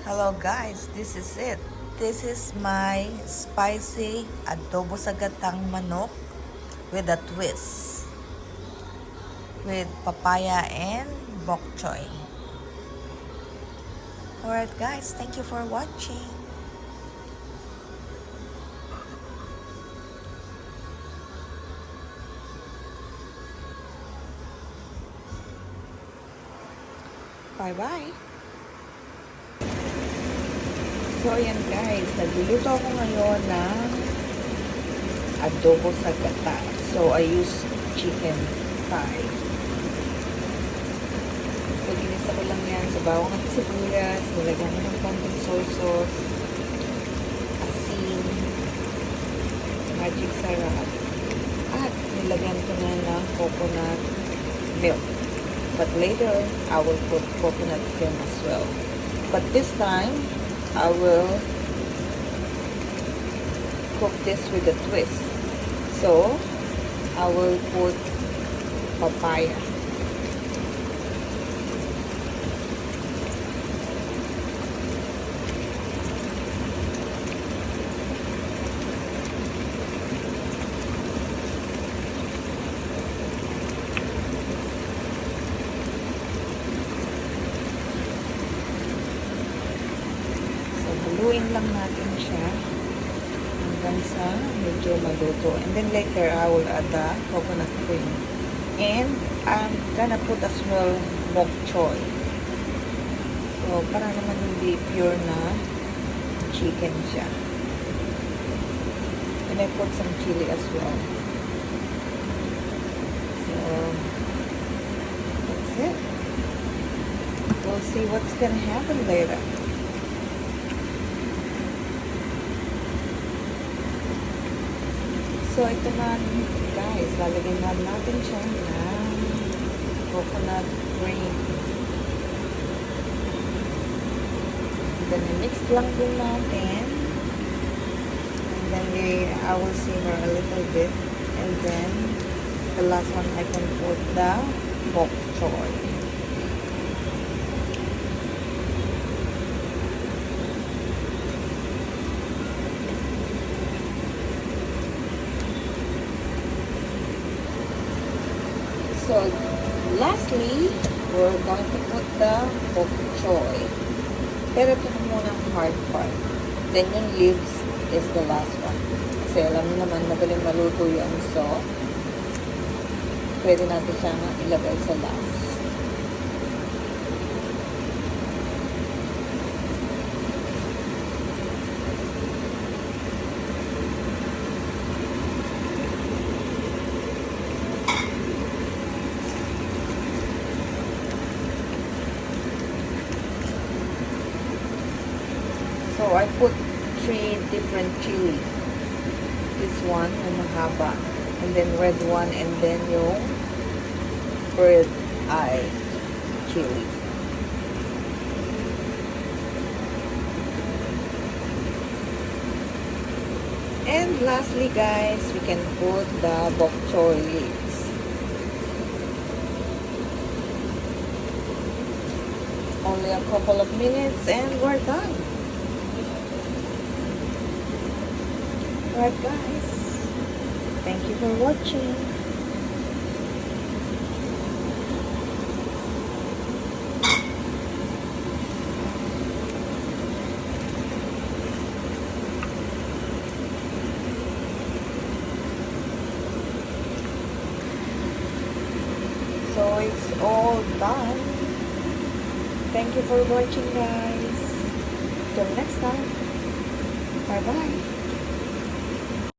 Hello guys, this is it. This is my spicy adobo sa gatang manok with a twist with papaya and bok choy. Alright guys, thank you for watching. Bye-bye. So, ayan guys, nagluluto ako ngayon ng adobo sa gata. So, I use chicken thigh. So, ginisa ko lang yan sa bawang at sibuyas. Nilagyan ko ng konting soy sauce, asin, magic sarap, at nilagyan ko na ng coconut milk. But later, I will put coconut cream as well. But this time, I will cook this with a twist. So, I will put papaya. Haluin lang natin siya hanggang sa medyo maluto. And then later, I will add the coconut cream. And I'm gonna put as well bok choy. So, para naman hindi pure na chicken siya. And I put some chili as well. So, that's it. We'll see what's gonna happen later. So, ito na, guys, lalagyan na natin siya ng coconut cream. And then, mix lang din natin. And then, I will simmer a little bit. And then, the last one, I can put the bok choy. So, lastly, we're going to put the bok choy. Pero ito na muna ang hard part. Then, yung leaves is the last one. Kasi alam niyo naman, magaling maluto yan. So, pwede natin siyang ilagay sa last. So, I put 3 different chili. This one, yung mahaba. And then red one. And then yung bird eye chili. And lastly, guys, we can put the bok choy leaves. Only a couple of minutes and we're done. Alright guys, thank you for watching. So it's all done. Thank you for watching guys. Till next time. Bye bye.